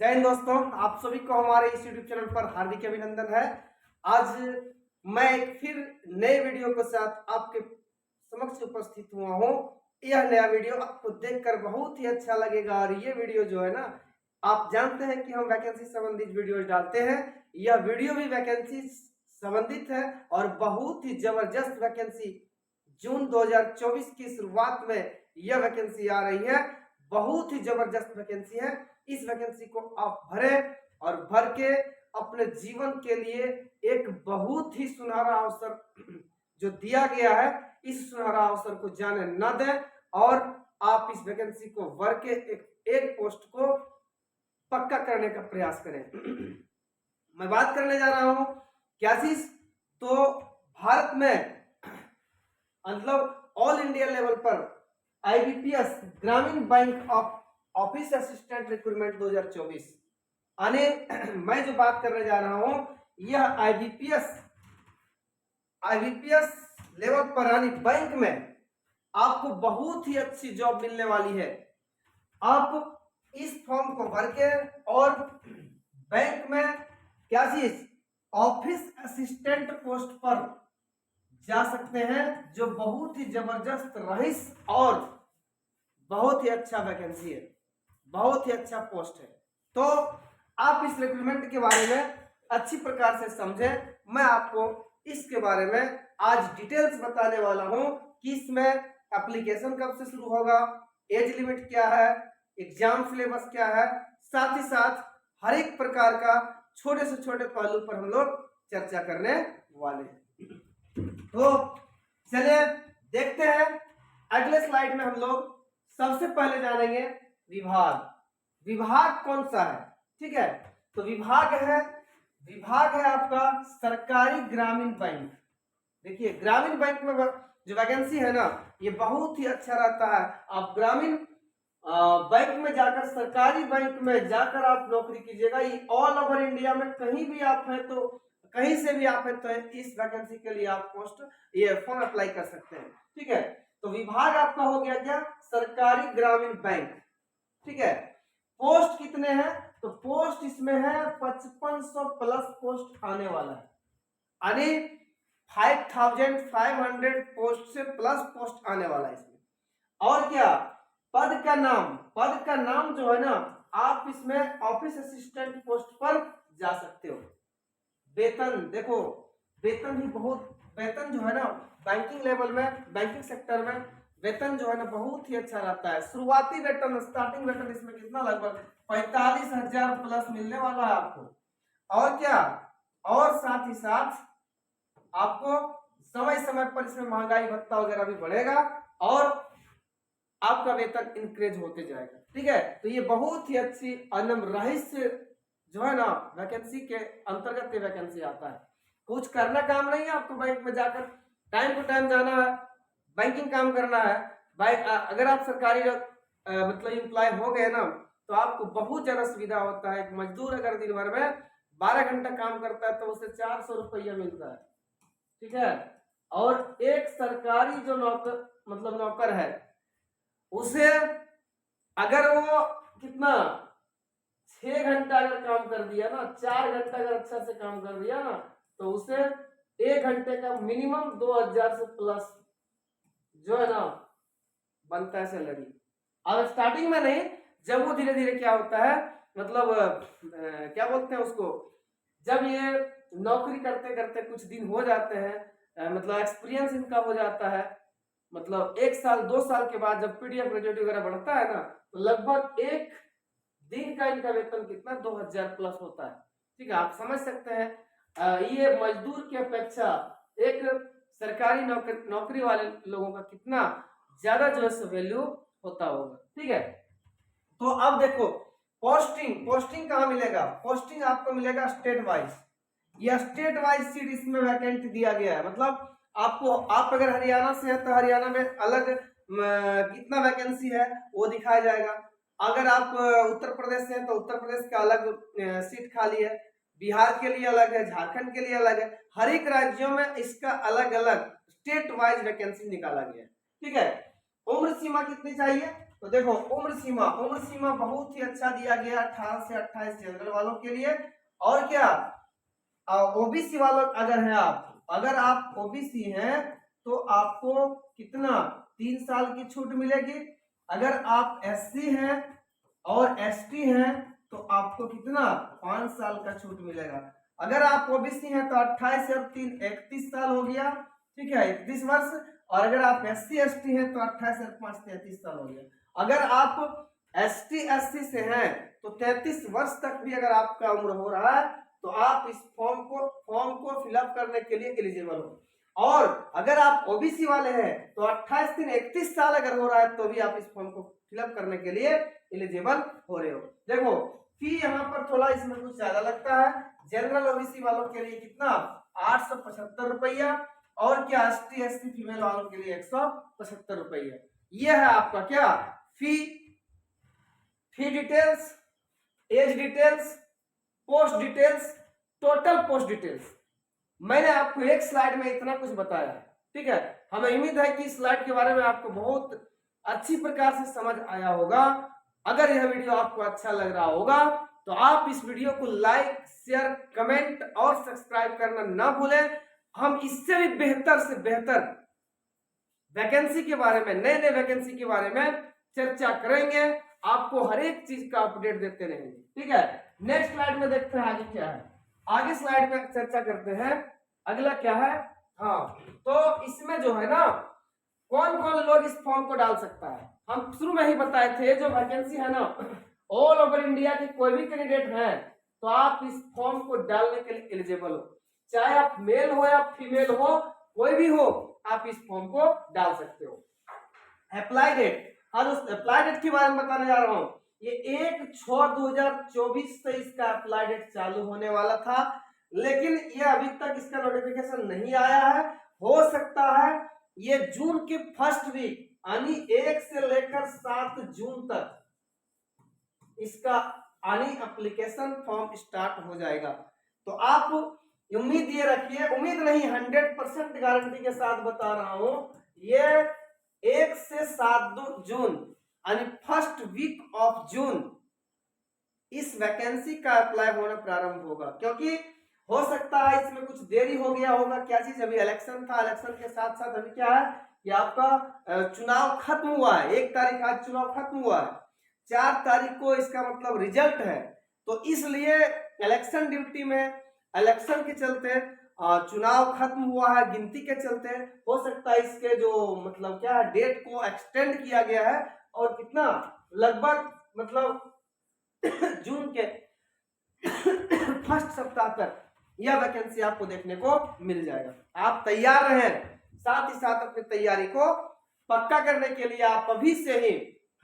जय हिंद दोस्तों, आप सभी को हमारे इस यूट्यूब चैनल पर हार्दिक अभिनंदन है। आज मैं एक फिर नए वीडियो के साथ आपके समक्ष उपस्थित हुआ हूँ। यह नया वीडियो आपको देखकर बहुत ही अच्छा लगेगा और ये वीडियो जो है ना, आप जानते हैं कि हम वैकेंसी संबंधित वीडियो डालते हैं। यह वीडियो भी वैकेंसी संबंधित है और बहुत ही जबरदस्त वैकेंसी जून 2024 की शुरुआत में यह वैकेंसी आ रही है। बहुत ही जबरदस्त वैकेंसी है। इस वैकेंसी को आप भरें और भर के अपने जीवन के लिए एक बहुत ही सुनहरा अवसर जो दिया गया है, इस सुनहरा अवसर को जाने न दें और आप इस वैकेंसी को भर के एक पोस्ट को पक्का करने का प्रयास करें। मैं बात करने जा रहा हूं क्या चीज, तो भारत में मतलब ऑल इंडिया लेवल पर आईबीपीएस ग्रामीण बैंक ऑफिस असिस्टेंट रिक्रूटमेंट 2024 आने मैं जो बात करने जा रहा हूं, यह आईबीपीएस लेवल पर यानी बैंक में आपको बहुत ही अच्छी जॉब मिलने वाली है। आप इस फॉर्म को भर के और बैंक में क्या चीज ऑफिस असिस्टेंट पोस्ट पर जा सकते हैं, जो बहुत ही जबरदस्त रईस और बहुत ही अच्छा वैकेंसी है, बहुत ही अच्छा पोस्ट है। तो आप इस रिक्रूटमेंट के बारे में अच्छी प्रकार से समझें। मैं आपको इसके बारे में आज डिटेल्स बताने वाला हूं कि इसमें एप्लीकेशन कब से शुरू होगा, एज लिमिट क्या है, एग्जाम सिलेबस क्या है, साथ ही साथ हर एक प्रकार का छोटे से छोटे पहलू पर हम लोग चर्चा करने वाले हैं। तो चलिए देखते हैं। अगले स्लाइड में हम लोग सबसे पहले जानेंगे विभाग कौन सा है। ठीक है, तो विभाग है आपका सरकारी ग्रामीण बैंक। देखिए ग्रामीण बैंक में जो वैकेंसी है ना, ये बहुत ही अच्छा रहता है। आप ग्रामीण बैंक में जाकर, सरकारी बैंक में जाकर आप नौकरी कीजिएगा। ये ऑल ओवर इंडिया में कहीं भी आप हैं तो, कहीं से भी आप हैं तो इस वैकेंसी के लिए आप ये फॉर्म अप्लाई कर सकते हैं। ठीक है, तो विभाग आपका हो गया क्या, सरकारी ग्रामीण बैंक। ठीक है, पोस्ट कितने हैं, तो पोस्ट इसमें है 5500 प्लस पोस्ट आने वाला है, यानी 5500 पोस्ट से प्लस पोस्ट आने वाला है इसमें। और क्या, पद का नाम जो है ना, आप इसमें ऑफिस असिस्टेंट पोस्ट पर जा सकते हो। वेतन देखो, वेतन जो है ना, बैंकिंग लेवल में, बैंकिंग सेक्टर में वेतन जो है ना बहुत ही अच्छा रहता है। शुरुआती वेतन, स्टार्टिंग वेतन इसमें कितना, लगभग 45,000 प्लस मिलने वाला है आपको। और क्या, और साथ ही साथ आपको समय समय पर इसमें महंगाई भत्ता वगैरह भी बढ़ेगा और आपका वेतन इंक्रीज होते जाएगा। ठीक है, तो ये बहुत ही अच्छी रहस्य जो है ना, वैकेंसी के अंतर्गत ये वैकेंसी आता है। कुछ करना काम नहीं है आपको, बैंक में जाकर टाइम टू टाइम जाना है, बैंकिंग काम करना है। अगर आप सरकारी मतलब एम्प्लॉय हो गए ना, तो आपको बहुत ज्यादा सुविधा होता है। एक मजदूर अगर दिन भर में 12 घंटा काम करता है तो उसे 400 रुपया मिलता है। ठीक है, और एक सरकारी जो नौकर है, उसे अगर वो कितना 6 घंटा अगर काम कर दिया ना, 4 घंटा अगर अच्छा से काम कर दिया ना, तो उसे 1 घंटे का मिनिमम 2000 से प्लस जो है ना बनता है सैलरी। अब स्टार्टिंग में नहीं, जब वो धीरे धीरे क्या होता है, मतलब क्या बोलते हैं उसको, जब ये नौकरी करते करते कुछ दिन हो जाते हैं, मतलब एक्सपीरियंस इनका हो जाता है, मतलब 1 साल 2 साल के बाद जब पीडीएफ ग्रेजुएट वगैरह बढ़ता है ना, तो लगभग एक दिन का इनका वेतन कितना 2000 प्लस होता है। ठीक है, आप समझ सकते हैं ये मजदूर की अपेक्षा एक सरकारी नौकरी वाले लोगों का कितना ज्यादा जो है वैल्यू होता होगा। ठीक है, तो अब देखो पोस्टिंग कहाँ मिलेगा, पोस्टिंग आपको मिलेगा स्टेट वाइज। यह स्टेट वाइज सीट इसमें वैकेंट दिया गया है। मतलब आपको, आप अगर हरियाणा से है तो हरियाणा में अलग कितना वैकेंसी है वो दिखाया जाएगा। अगर आप उत्तर प्रदेश से हैं तो उत्तर प्रदेश का अलग सीट खाली है, बिहार के लिए अलग है, झारखंड के लिए अलग है। हर एक राज्यों में इसका अलग अलग स्टेट वाइज वैकेंसी निकाला गया है। ठीक है, उम्र सीमा कितनी चाहिए, तो देखो उम्र सीमा बहुत ही अच्छा दिया गया 18 से 28 जनरल वालों के लिए। और क्या ओबीसी वालों अगर आप ओबीसी हैं तो आपको कितना 3 साल की छूट मिलेगी। अगर आप एससी हैं और एसटी हैं तो आपको कितना 5 साल का छूट मिलेगा। अगर आप ओबीसी हैं तो 28 और 3 31 साल हो गया, ठीक है, 31 वर्ष। और अगर आप एससी एसटी हैं तो 28 और 5 33 साल हो गया। अगर आप एसटी एससी से हैं तो 33 वर्ष तक भी अगर आपका उम्र हो रहा है तो आप इस फॉर्म को फिलअप करने के लिए एलिजिबल हो। और अगर आप ओबीसी वाले हैं तो 28 3 31 साल अगर हो रहा है तो भी आप इस फॉर्म को फिलअप करने के लिए एलिजिबल हो रहे हो। देखो फी यहाँ पर थोड़ा इसमें कुछ ज्यादा लगता है। जनरल ओबीसी वालों के लिए कितना 875 रुपया और क्या एसटी एससी फीमेल वालों के लिए 175 रुपया। यह है आपका क्या fee details, age details, post details, total post details. मैंने आपको एक स्लाइड में इतना कुछ बताया, ठीक है। हमें उम्मीद है कि इस स्लाइड के बारे में आपको बहुत अच्छी प्रकार से समझ आया होगा। अगर यह वीडियो आपको अच्छा लग रहा होगा तो आप इस वीडियो को लाइक शेयर कमेंट और सब्सक्राइब करना ना भूलें। हम इससे भी बेहतर से बेहतर वैकेंसी के बारे में, नए नए वैकेंसी के बारे में चर्चा करेंगे, आपको हर एक चीज का अपडेट देते रहेंगे, ठीक है। नेक्स्ट स्लाइड में देखते हैं आगे क्या है। आगे स्लाइड में चर्चा करते हैं अगला क्या है। हाँ, तो इसमें जो है ना कौन कौन लोग इस फॉर्म को डाल सकता है। हम शुरू में ही बताए थे जो वैकेंसी है ना ऑल ओवर इंडिया के कोई भी कैंडिडेट है तो आप इस फॉर्म को डालने के लिए एलिजिबल हो। चाहे आप मेल हो या फीमेल हो, कोई भी हो, आप इस फॉर्म को डाल सकते हो। अप्लाई डेट, हाँ दोस्तों अप्लाई डेट के बारे में बताने जा रहा हूँ। ये 1/6/2024 से इसका अप्लाई डेट चालू होने वाला था, लेकिन ये अभी तक इसका नोटिफिकेशन नहीं आया है। हो सकता है ये जून के फर्स्ट वीक यानी 1 से लेकर 7 जून तक इसका यानी एप्लीकेशन फॉर्म स्टार्ट हो जाएगा। तो आप उम्मीद ये रखिए, उम्मीद नहीं 100% गारंटी के साथ बता रहा हूं, ये 1 से 7 जून यानी फर्स्ट वीक ऑफ जून इस वैकेंसी का अप्लाई होना प्रारंभ होगा। क्योंकि हो सकता है इसमें कुछ देरी हो गया होगा। क्या चीज, अभी इलेक्शन था, इलेक्शन के साथ साथ अभी क्या है कि आपका चुनाव खत्म हुआ है। 1 तारीख आज चुनाव खत्म हुआ है, 4 तारीख को इसका मतलब रिजल्ट है। तो इसलिए इलेक्शन ड्यूटी में, इलेक्शन के चलते चुनाव खत्म हुआ है, गिनती के चलते हो सकता है इसके जो मतलब क्या है डेट को एक्सटेंड किया गया है और कितना लगभग मतलब जून के फर्स्ट सप्ताह तक यह वैकेंसी आपको देखने को मिल जाएगा। आप तैयार रहें, साथ ही साथ अपनी तैयारी को पक्का करने के लिए आप अभी से ही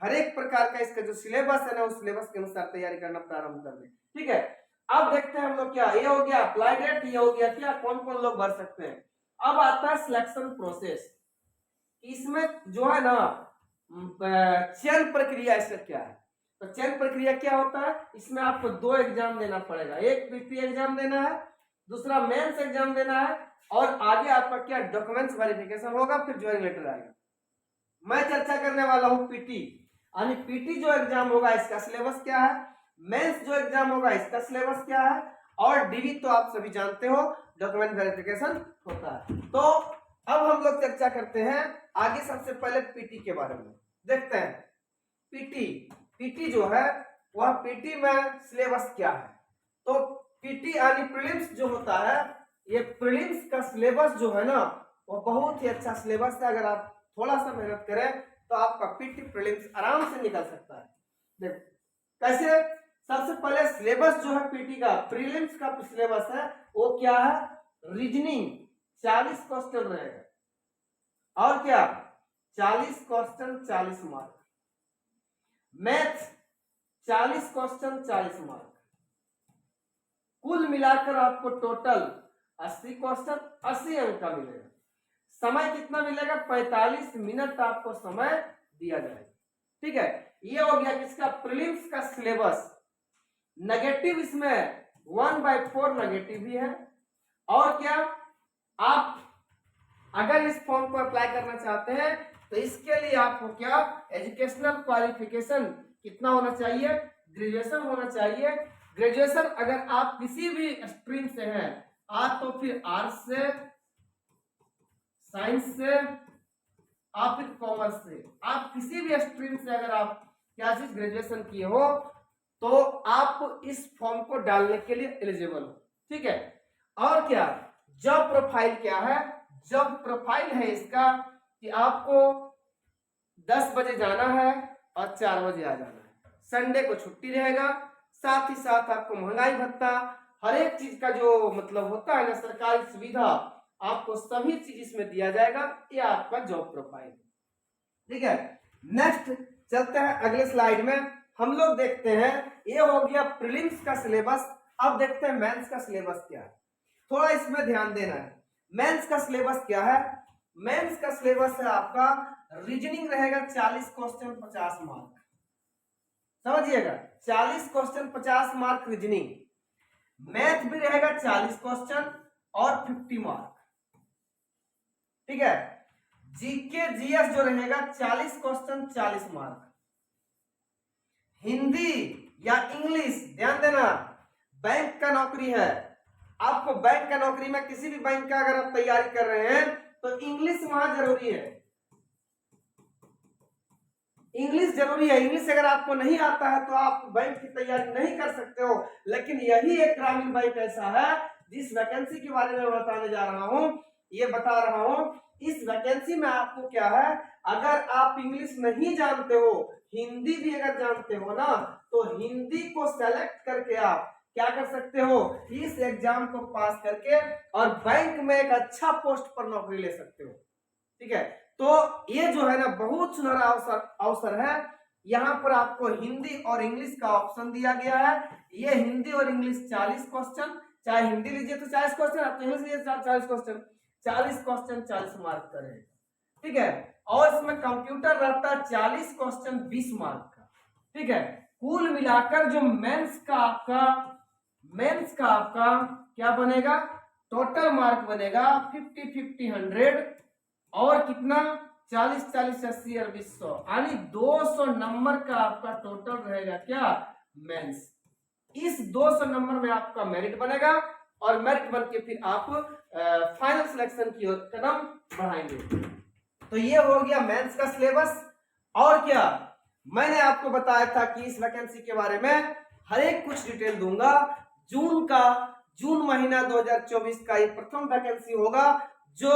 हर एक प्रकार का इसका जो सिलेबस है ना उस सिलेबस के अनुसार तैयारी करना प्रारंभ कर दें, ठीक है। अब देखते हैं हम लोग क्या, ये हो गया अप्लाई डेट, ये हो गया क्या कौन कौन लोग भर सकते हैं। अब आता है सिलेक्शन प्रोसेस। इसमें जो है ना चयन प्रक्रिया इसका क्या है। तो चयन प्रक्रिया क्या होता है, इसमें आपको 2 एग्जाम देना पड़ेगा। एक पीपी एग्जाम देना है, दूसरा मेंस एग्जाम देना है, और आगे आपका क्या डॉक्यूमेंट्स वेरिफिकेशन होगा, फिर ज्वाइनिंग लेटर आएगा। मैं चर्चा करने वाला हूँ पीटी, यानी पीटी जो एग्जाम होगा इसका सिलेबस क्या है, मेंस जो एग्जाम होगा इसका सिलेबस क्या है, और डीवी तो आप सभी जानते हो डॉक्यूमेंट वेरिफिकेशन होता है। तो अब हम लोग चर्चा करते हैं आगे। सबसे पहले पीटी के बारे में देखते हैं। पीटी जो है वह पीटी में सिलेबस क्या है। तो पीटी यानी प्रीलिम्स जो होता है, ये प्रीलिम्स का सिलेबस जो है ना वो बहुत ही अच्छा सिलेबस है। अगर आप थोड़ा सा मेहनत करें तो आपका पीटी प्रीलिम्स आराम से निकल सकता है। देखो कैसे, सबसे पहले सिलेबस जो है पीटी का प्रीलिम्स का सिलेबस है वो क्या है, रीजनिंग 40 क्वेश्चन रहेगा, और क्या 40 question 40 mark, math 40 question 40 mark, कुल मिलाकर आपको टोटल 80 क्वेश्चन 80 अंक का मिलेगा। समय कितना मिलेगा, 45 मिनट आपको समय दिया जाएगा, ठीक है। ये हो गया किसका, प्रीलिम्स का सिलेबस। नेगेटिव इसमें 1/4 नेगेटिव भी है। और क्या, आप अगर इस फॉर्म को अप्लाई करना चाहते हैं तो इसके लिए आपको क्या एजुकेशनल क्वालिफिकेशन कितना होना चाहिए, ग्रेजुएशन होना चाहिए। ग्रेजुएशन अगर आप किसी भी स्ट्रीम से हैं, आज तो फिर आर्ट्स से, साइंस से, आप फिर कॉमर्स से, आप किसी भी स्ट्रीम से अगर आप क्या चीज ग्रेजुएशन किए हो तो आप इस फॉर्म को डालने के लिए एलिजिबल हो। ठीक है, और क्या जॉब प्रोफाइल क्या है, जॉब प्रोफाइल है इसका कि आपको 10 बजे जाना है और 4 बजे आ जाना है, संडे को छुट्टी रहेगा, साथ ही साथ आपको महंगाई भत्ता हर एक चीज का जो मतलब होता है ना सरकारी सुविधा, आपको सभी चीज इसमें दिया जाएगा। ये आपका जॉब प्रोफाइल। ठीक है, नेक्स्ट चलते हैं अगले स्लाइड में। हम लोग देखते हैं ये हो गया प्रीलिम्स का सिलेबस। अब देखते हैं मेंस का सिलेबस क्या है, थोड़ा इसमें ध्यान देना है। मेंस का सिलेबस क्या है, मेंस का सिलेबस है आपका रीजनिंग रहेगा 40 क्वेश्चन 50 मार्क, समझिएगा 40 क्वेश्चन 50 मार्क रीजनिंग। मैथ भी रहेगा 40 क्वेश्चन और 50 मार्क। ठीक है, जीके जीएस जो रहेगा 40 क्वेश्चन 40 मार्क। हिंदी या इंग्लिश ध्यान देना, बैंक का नौकरी है, आपको बैंक का नौकरी में किसी भी बैंक का अगर आप तैयारी कर रहे हैं तो इंग्लिश वहां जरूरी है, इंग्लिश जरूरी है। इंग्लिश अगर आपको नहीं आता है तो आप बैंक की तैयारी नहीं कर सकते हो। लेकिन यही एक ग्रामीण बैंक ऐसा है जिस वैकेंसी के बारे में बताने जा रहा हूं, ये बता रहा हूं, इस वैकेंसी में आपको क्या है, अगर आप इंग्लिश नहीं जानते हो, हिंदी भी अगर जानते हो ना, तो हिंदी को सेलेक्ट करके आप क्या कर सकते हो, इस एग्जाम को पास करके और बैंक में एक अच्छा पोस्ट पर नौकरी ले सकते हो। ठीक है, तो ये जो है ना बहुत सुनहरा अवसर है। यहाँ पर आपको हिंदी और इंग्लिश का ऑप्शन दिया गया है। ये हिंदी और इंग्लिश 40 क्वेश्चन, चाहे हिंदी लीजिए तो 40 क्वेश्चन, आप इंग्लिश लीजिए 40 क्वेश्चन, 40 क्वेश्चन 40 मार्क का रहेगा। ठीक है, और इसमें कंप्यूटर रहता है 40 क्वेश्चन 20 मार्क का। ठीक है, कुल मिलाकर जो मेंस का आपका क्या बनेगा, टोटल मार्क बनेगा 50 50 100 और कितना 40 40 80 और 200, यानी 200 नंबर का आपका टोटल रहेगा क्या, मेंस। इस 200 नंबर में आपका मेरिट बनेगा और मेरिट बन के फिर आप फाइनल सिलेक्शन की ओर कदम बढ़ाएंगे। तो ये हो गया मेंस का सिलेबस। और क्या मैंने आपको बताया था कि इस वैकेंसी के बारे में हर एक कुछ डिटेल दूंगा। जून महीना 2024 का ये प्रथम वैकेंसी होगा जो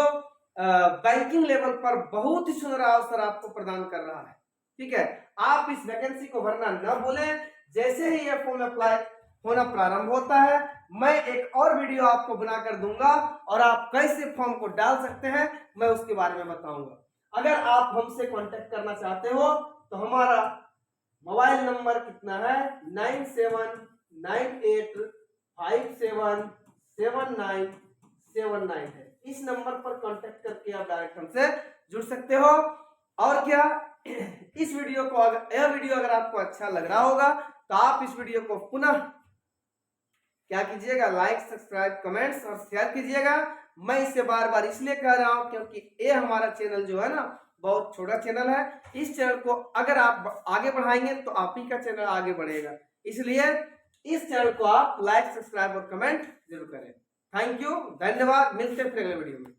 बैंकिंग लेवल पर बहुत ही सुनहरा अवसर आपको प्रदान कर रहा है। ठीक है, आप इस वैकेंसी को भरना न भूलें। जैसे ही ये फॉर्म अप्लाई होना प्रारंभ होता है, मैं एक और वीडियो आपको बनाकर दूंगा और आप कैसे फॉर्म को डाल सकते हैं मैं उसके बारे में बताऊंगा। अगर आप हमसे कांटेक्ट करना चाहते हो तो हमारा मोबाइल नंबर कितना है, 9798577979 है। इस नंबर पर कांटेक्ट करके आप डायरेक्ट हमसे जुड़ सकते हो। और क्या इस वीडियो को यह वीडियो अगर आपको अच्छा लग रहा होगा तो आप इस वीडियो को पुनः क्या कीजिएगा, लाइक सब्सक्राइब कमेंट्स और शेयर कीजिएगा। मैं इसे बार बार इसलिए कह रहा हूं क्योंकि ये हमारा चैनल जो है ना बहुत छोटा चैनल है। इस चैनल को अगर आप आगे बढ़ाएंगे तो आप ही का चैनल आगे बढ़ेगा, इसलिए इस चैनल को आप लाइक सब्सक्राइब और कमेंट जरूर करें। थैंक यू, धन्यवाद, मिलते हैं फिर अगले वीडियो में।